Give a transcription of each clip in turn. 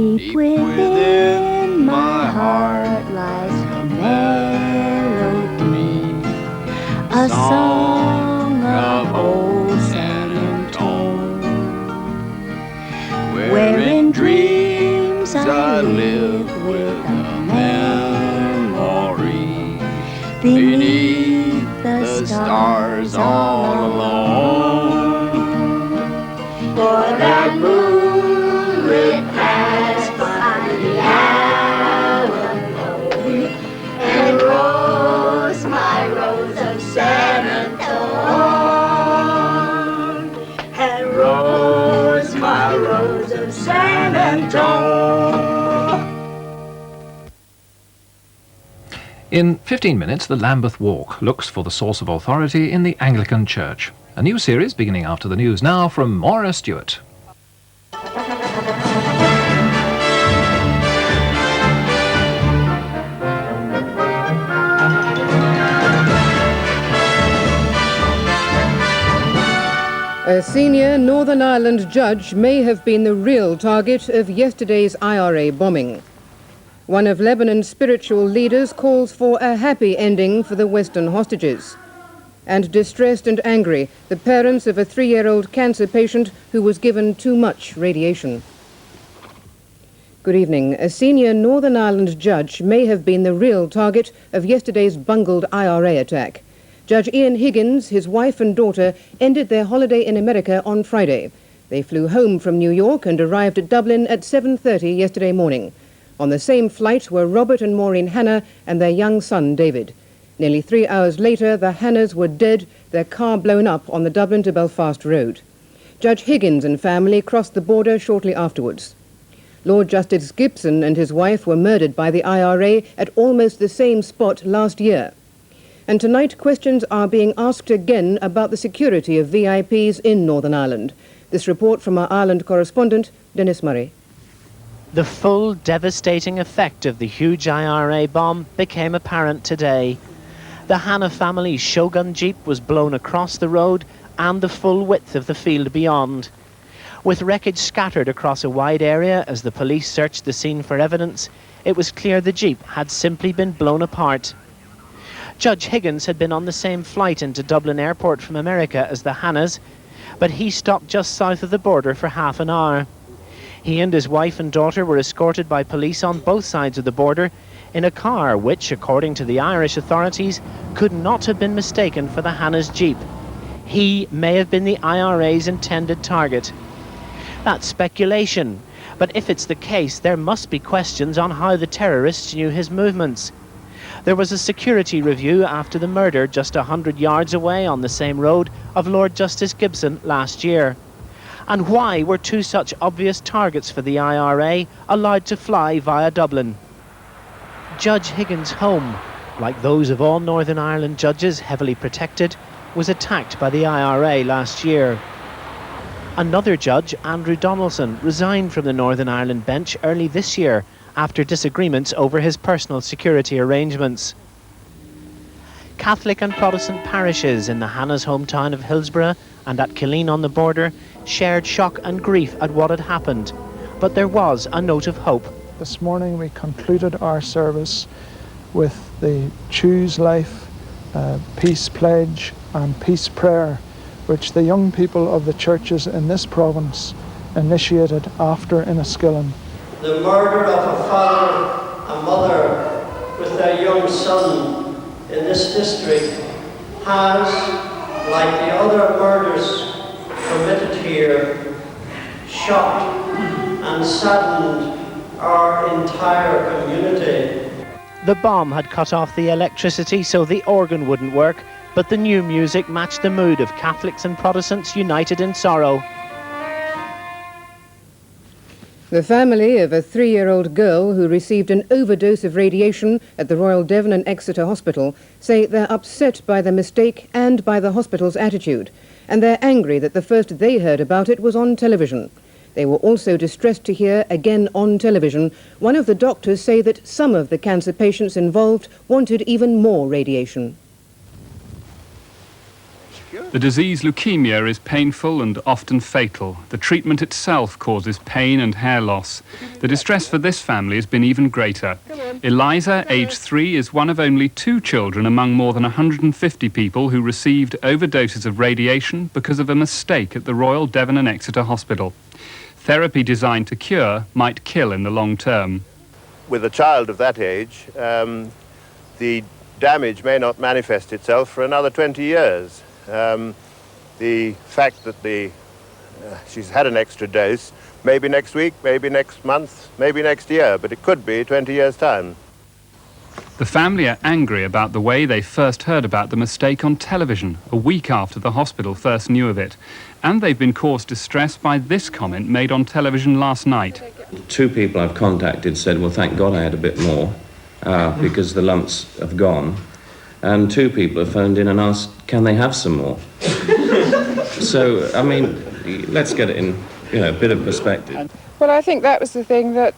Deep within my heart lies a melody, a song of old San Antone, where in dreams I live with a memory beneath the stars all alone. For that moonlit path by the Alamo, and rose my rose of San Antone, and rose my rose of San Antone. In 15 minutes, the Lambeth Walk looks for the source of authority in the Anglican Church. A new series beginning after the news now from Maura Stewart. A senior Northern Ireland judge may have been the real target of yesterday's IRA bombing. One of Lebanon's spiritual leaders calls for a happy ending for the Western hostages. And distressed and angry, the parents of a 3-year-old cancer patient who was given too much radiation. Good evening. A senior Northern Ireland judge may have been the real target of yesterday's bungled IRA attack. Judge Ian Higgins, his wife and daughter, ended their holiday in America on Friday. They flew home from New York and arrived at Dublin at 7:30 yesterday morning. On the same flight were Robert and Maureen Hannah and their young son, David. Nearly 3 hours later, the Hannahs were dead, their car blown up on the Dublin to Belfast road. Judge Higgins and family crossed the border shortly afterwards. Lord Justice Gibson and his wife were murdered by the IRA at almost the same spot last year. And tonight, questions are being asked again about the security of VIPs in Northern Ireland. This report from our Ireland correspondent, Dennis Murray. The full devastating effect of the huge IRA bomb became apparent today. The Hannah family's Shogun Jeep was blown across the road and the full width of the field beyond. With wreckage scattered across a wide area as the police searched the scene for evidence, it was clear the Jeep had simply been blown apart. Judge Higgins had been on the same flight into Dublin Airport from America as the Hannahs, but he stopped just south of the border for half an hour. He and his wife and daughter were escorted by police on both sides of the border in a car which, according to the Irish authorities, could not have been mistaken for the Hannah's Jeep. He may have been the IRA's intended target. That's speculation, but if it's the case, there must be questions on how the terrorists knew his movements. There was a security review after the murder just 100 yards away on the same road of Lord Justice Gibson last year. And why were two such obvious targets for the IRA allowed to fly via Dublin? Judge Higgins' home, like those of all Northern Ireland judges heavily protected, was attacked by the IRA last year. Another judge, Andrew Donaldson, resigned from the Northern Ireland bench early this year after disagreements over his personal security arrangements. Catholic and Protestant parishes in the Hannah's hometown of Hillsborough and at Killeen on the border shared shock and grief at what had happened, but there was a note of hope. This morning we concluded our service with the Choose Life Peace Pledge and Peace Prayer, which the young people of the churches in this province initiated after Enniskillen. The murder of a father and mother with their young son in this district has, like the other murders committed here, shocked and saddened our entire community. The bomb had cut off the electricity so the organ wouldn't work, but the new music matched the mood of Catholics and Protestants united in sorrow. The family of a 3-year-old girl who received an overdose of radiation at the Royal Devon and Exeter Hospital say they're upset by the mistake and by the hospital's attitude, and they're angry that the first they heard about it was on television. They were also distressed to hear, again on television, one of the doctors say that some of the cancer patients involved wanted even more radiation. The disease leukemia is painful and often fatal. The treatment itself causes pain and hair loss. The distress for this family has been even greater. Eliza, aged 3, is one of only 2 children among more than 150 people who received overdoses of radiation because of a mistake at the Royal Devon and Exeter Hospital. Therapy designed to cure might kill in the long term. With a child of that age, the damage may not manifest itself for another 20 years. The fact that she's had an extra dose, maybe next week, maybe next month, maybe next year, but it could be 20 years' time. The family are angry about the way they first heard about the mistake on television, a week after the hospital first knew of it. And they've been caused distress by this comment made on television last night. 2 people I've contacted said, well, thank God I had a bit more, because the lumps have gone. And 2 people have phoned in and asked, can they have some more? So, I mean, let's get it in, a bit of perspective. Well, I think that was the thing that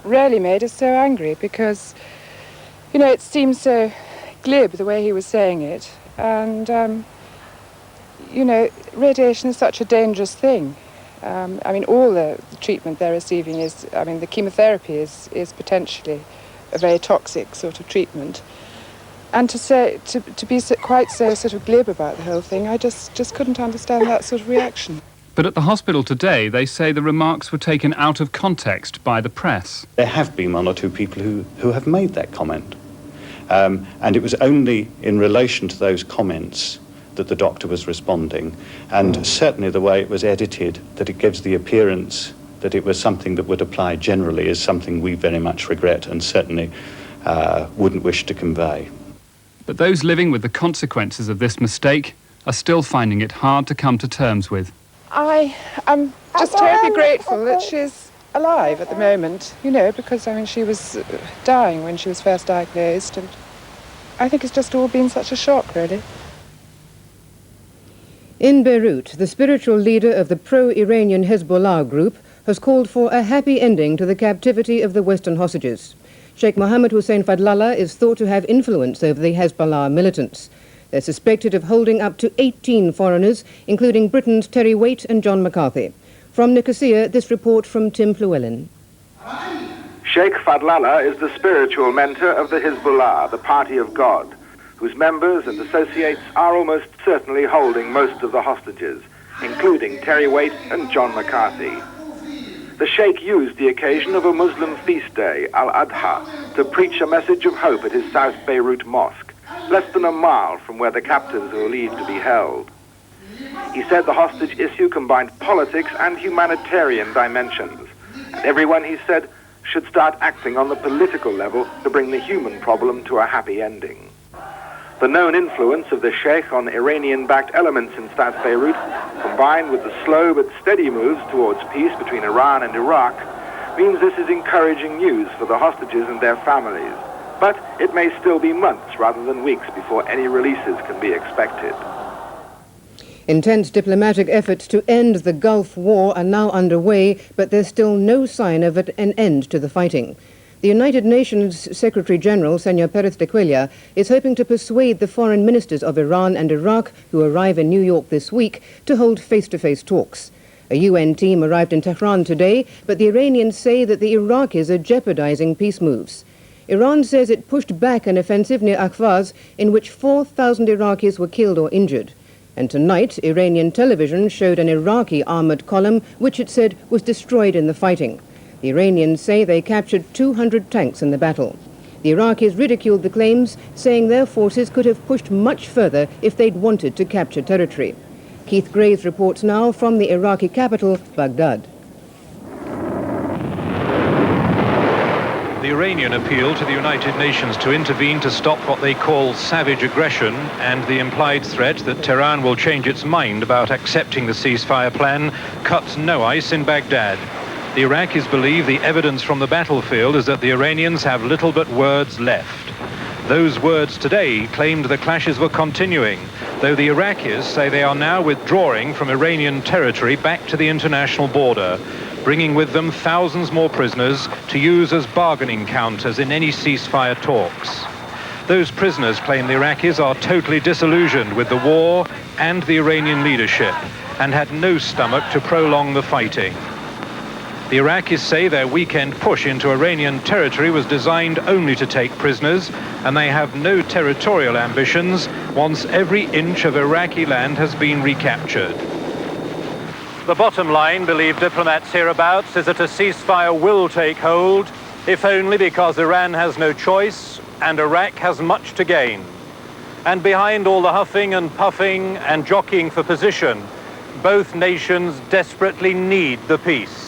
really made us so angry, because, it seemed so glib the way he was saying it. And, radiation is such a dangerous thing. All the treatment they're receiving is, the chemotherapy is potentially a very toxic sort of treatment. And to be quite so sort of glib about the whole thing, I just couldn't understand that sort of reaction. But at the hospital today, they say the remarks were taken out of context by the press. There have been 1 or 2 people who have made that comment. And it was only in relation to those comments that the doctor was responding. And certainly the way it was edited, that it gives the appearance that it was something that would apply generally, is something we very much regret and certainly wouldn't wish to convey. But those living with the consequences of this mistake are still finding it hard to come to terms with. I am just terribly grateful that she's alive at the moment, because, she was dying when she was first diagnosed, and I think it's just all been such a shock, really. In Beirut, the spiritual leader of the pro-Iranian Hezbollah group has called for a happy ending to the captivity of the Western hostages. Sheikh Mohammed Hussein Fadlallah is thought to have influence over the Hezbollah militants. They're suspected of holding up to 18 foreigners, including Britain's Terry Waite and John McCarthy. From Nicosia, this report from Tim Llewellyn. Sheikh Fadlallah is the spiritual mentor of the Hezbollah, the party of God, whose members and associates are almost certainly holding most of the hostages, including Terry Waite and John McCarthy. The Sheikh used the occasion of a Muslim feast day, Al-Adha, to preach a message of hope at his South Beirut mosque, less than a mile from where the captives are believed to be held. He said the hostage issue combined politics and humanitarian dimensions, and everyone, he said, should start acting on the political level to bring the human problem to a happy ending. The known influence of the Sheikh on Iranian-backed elements in South Beirut, combined with the slow but steady moves towards peace between Iran and Iraq, means this is encouraging news for the hostages and their families. But it may still be months rather than weeks before any releases can be expected. Intense diplomatic efforts to end the Gulf War are now underway, but there's still no sign of an end to the fighting. The United Nations Secretary-General, Senor Pérez de Cuellar, is hoping to persuade the foreign ministers of Iran and Iraq, who arrive in New York this week, to hold face-to-face talks. A UN team arrived in Tehran today, but the Iranians say that the Iraqis are jeopardizing peace moves. Iran says it pushed back an offensive near Akhvaz in which 4,000 Iraqis were killed or injured. And tonight, Iranian television showed an Iraqi armored column which it said was destroyed in the fighting. The Iranians say they captured 200 tanks in the battle. The Iraqis ridiculed the claims, saying their forces could have pushed much further if they'd wanted to capture territory. Keith Graves reports now from the Iraqi capital, Baghdad. The Iranian appeal to the United Nations to intervene to stop what they call savage aggression and the implied threat that Tehran will change its mind about accepting the ceasefire plan cuts no ice in Baghdad. The Iraqis believe the evidence from the battlefield is that the Iranians have little but words left. Those words today claimed the clashes were continuing, though the Iraqis say they are now withdrawing from Iranian territory back to the international border, bringing with them thousands more prisoners to use as bargaining counters in any ceasefire talks. Those prisoners claim the Iraqis are totally disillusioned with the war and the Iranian leadership, and had no stomach to prolong the fighting. The Iraqis say their weekend push into Iranian territory was designed only to take prisoners, and they have no territorial ambitions once every inch of Iraqi land has been recaptured. The bottom line, believe diplomats hereabouts, is that a ceasefire will take hold, if only because Iran has no choice and Iraq has much to gain. And behind all the huffing and puffing and jockeying for position, both nations desperately need the peace.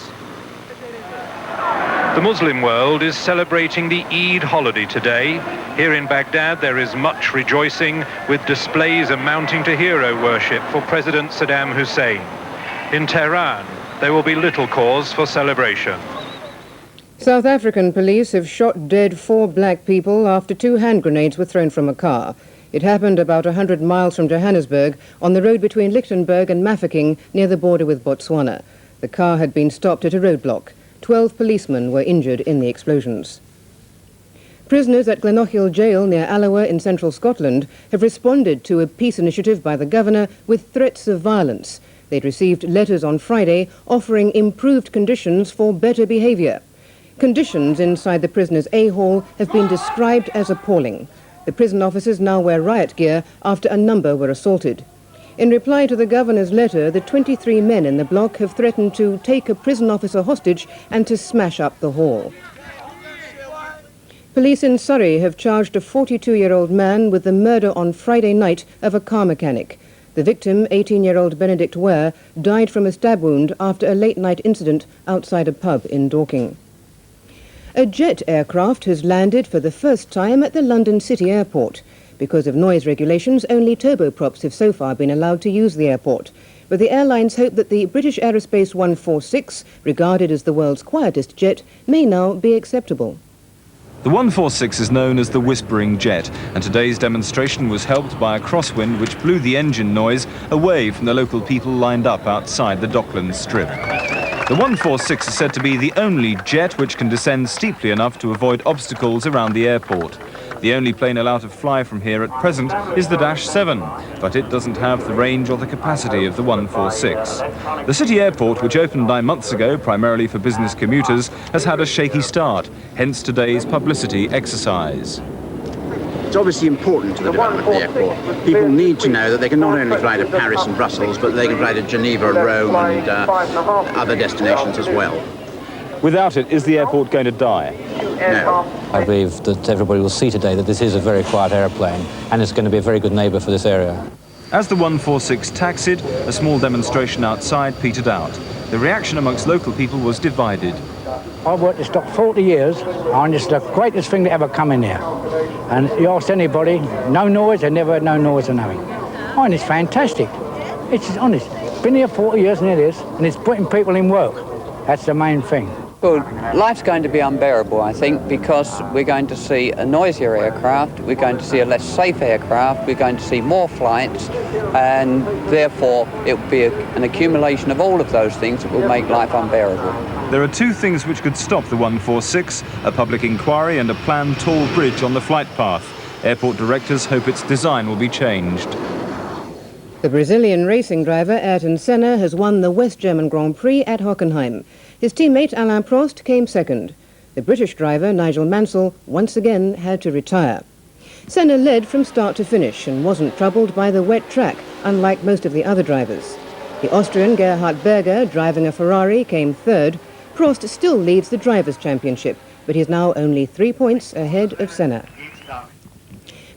The Muslim world is celebrating the Eid holiday today. Here in Baghdad there is much rejoicing, with displays amounting to hero worship for President Saddam Hussein. In Tehran there will be little cause for celebration. South African police have shot dead 4 black people after 2 hand grenades were thrown from a car. It happened about 100 miles from Johannesburg on the road between Lichtenburg and Mafeking near the border with Botswana. The car had been stopped at a roadblock. 12 policemen were injured in the explosions. Prisoners at Glenorchy Jail near Alloa in central Scotland have responded to a peace initiative by the governor with threats of violence. They'd received letters on Friday offering improved conditions for better behaviour. Conditions inside the prisoners' A-hall have been described as appalling. The prison officers now wear riot gear after a number were assaulted. In reply to the governor's letter, the 23 men in the block have threatened to take a prison officer hostage and to smash up the hall. Police in Surrey have charged a 42-year-old man with the murder on Friday night of a car mechanic. The victim, 18-year-old Benedict Ware, died from a stab wound after a late-night incident outside a pub in Dorking. A jet aircraft has landed for the first time at the London City Airport. Because of noise regulations, only turboprops have so far been allowed to use the airport. But the airlines hope that the British Aerospace 146, regarded as the world's quietest jet, may now be acceptable. The 146 is known as the Whispering Jet, and today's demonstration was helped by a crosswind which blew the engine noise away from the local people lined up outside the Docklands Strip. The 146 is said to be the only jet which can descend steeply enough to avoid obstacles around the airport. The only plane allowed to fly from here at present is the Dash 7, but it doesn't have the range or the capacity of the 146. The city airport, which opened 9 months ago primarily for business commuters, has had a shaky start, hence today's publicity exercise. It's obviously important to the development of the airport. People need to know that they can not only fly to Paris and Brussels, but they can fly to Geneva, Rome and other destinations as well. Without it, is the airport going to die? No. I believe that everybody will see today that this is a very quiet airplane, and it's going to be a very good neighbour for this area. As the 146 taxied, a small demonstration outside petered out. The reaction amongst local people was divided. I've worked this stock 40 years, and it's the greatest thing that ever come in here. And you ask anybody, no noise, they never had no noise or nothing. Oh, and it's fantastic. It's honest. Been here 40 years and it is, and it's putting people in work. That's the main thing. Well, life's going to be unbearable, I think, because we're going to see a noisier aircraft, we're going to see a less safe aircraft, we're going to see more flights, and therefore it will be an accumulation of all of those things that will make life unbearable. There are 2 things which could stop the 146, a public inquiry and a planned tall bridge on the flight path. Airport directors hope its design will be changed. The Brazilian racing driver Ayrton Senna has won the West German Grand Prix at Hockenheim. His teammate Alain Prost came second. The British driver Nigel Mansell once again had to retire. Senna led from start to finish and wasn't troubled by the wet track, unlike most of the other drivers. The Austrian Gerhard Berger, driving a Ferrari, came third. Prost still leads the Drivers' Championship, but he's now only 3 points ahead of Senna.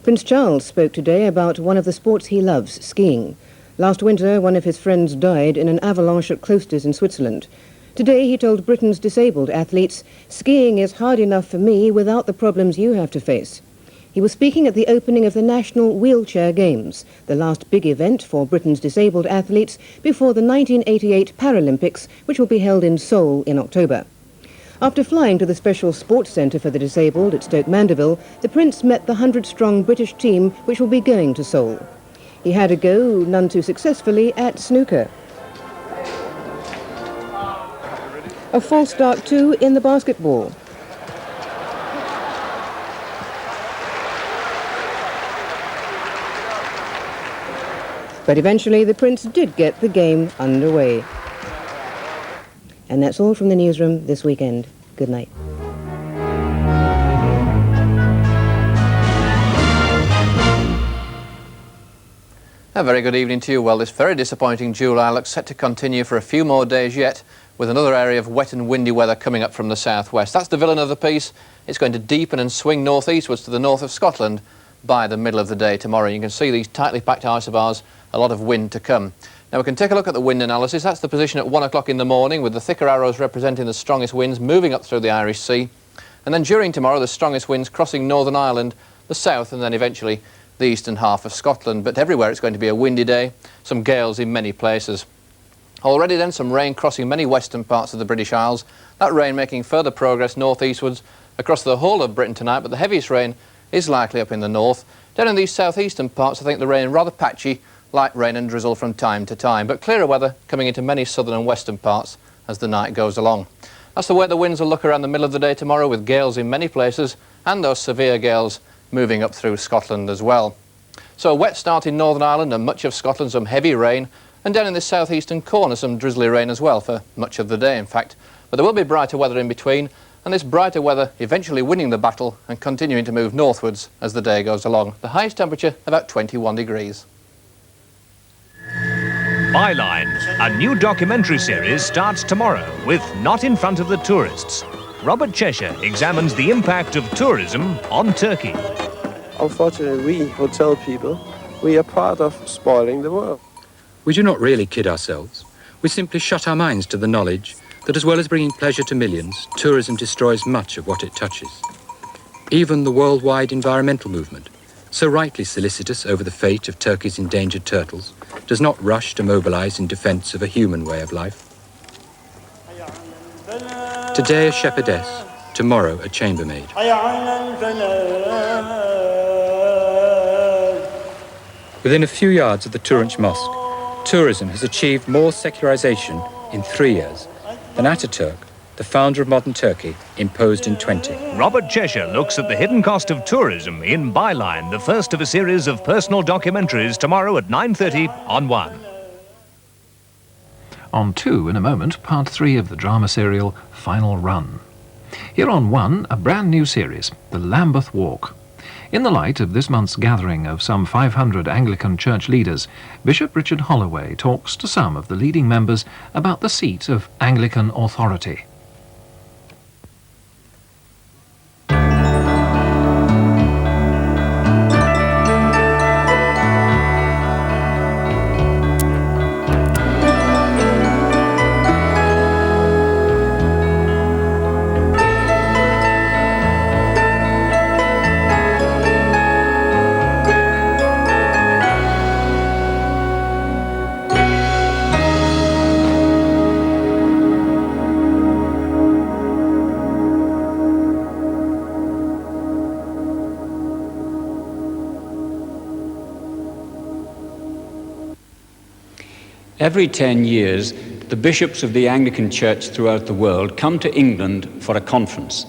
Prince Charles spoke today about one of the sports he loves, skiing. Last winter, one of his friends died in an avalanche at Klosters in Switzerland. Today, he told Britain's disabled athletes, "Skiing is hard enough for me without the problems you have to face." He was speaking at the opening of the National Wheelchair Games, the last big event for Britain's disabled athletes before the 1988 Paralympics, which will be held in Seoul in October. After flying to the Special Sports Centre for the Disabled at Stoke Mandeville, the Prince met the 100-strong British team which will be going to Seoul. He had a go, none too successfully, at snooker. A false start too in the basketball. But eventually the Prince did get the game underway. And that's all from the newsroom this weekend. Good night. A very good evening to you. Well, this very disappointing July looks set to continue for a few more days yet, with another area of wet and windy weather coming up from the southwest. That's the villain of the piece. It's going to deepen and swing northeastwards to the north of Scotland by the middle of the day tomorrow. You can see these tightly packed isobars, a lot of wind to come. Now we can take a look at the wind analysis. That's the position at 1 o'clock in the morning, with the thicker arrows representing the strongest winds moving up through the Irish Sea. And then during tomorrow, the strongest winds crossing Northern Ireland, the south, and then eventually the eastern half of Scotland. But everywhere it's going to be a windy day, some gales in many places. Already then some rain crossing many western parts of the British Isles. That rain making further progress northeastwards across the whole of Britain tonight, but the heaviest rain is likely up in the north. Down in these southeastern parts, I think the rain rather patchy, light rain and drizzle from time to time, but clearer weather coming into many southern and western parts as the night goes along. That's the way the winds will look around the middle of the day tomorrow, with gales in many places and those severe gales moving up through Scotland as well. So a wet start in Northern Ireland and much of Scotland, some heavy rain, and down in this southeastern corner some drizzly rain as well for much of the day, in fact. But there will be brighter weather in between, and this brighter weather eventually winning the battle and continuing to move northwards as the day goes along. The highest temperature about 21 degrees. Byline, a new documentary series, starts tomorrow with Not in Front of the Tourists. Robert Cheshire examines the impact of tourism on Turkey. Unfortunately, we hotel people, we are part of spoiling the world. We do not really kid ourselves. We simply shut our minds to the knowledge that, as well as bringing pleasure to millions, tourism destroys much of what it touches. Even the worldwide environmental movement, so rightly solicitous over the fate of Turkey's endangered turtles, does not rush to mobilize in defense of a human way of life. Today a shepherdess, tomorrow a chambermaid. Within a few yards of the Turanç Mosque, tourism has achieved more secularization in 3 years than Ataturk, the founder of modern Turkey, imposed in 20. Robert Cheshire looks at the hidden cost of tourism in Byline, the first of a series of personal documentaries, tomorrow at 9:30 on 1. On 2 in a moment, part 3 of the drama serial Final Run. Here on 1, a brand new series, the Lambeth Walk. In the light of this month's gathering of some 500 Anglican church leaders, Bishop Richard Holloway talks to some of the leading members about the seat of Anglican authority. Every 10 years, the bishops of the Anglican Church throughout the world come to England for a conference.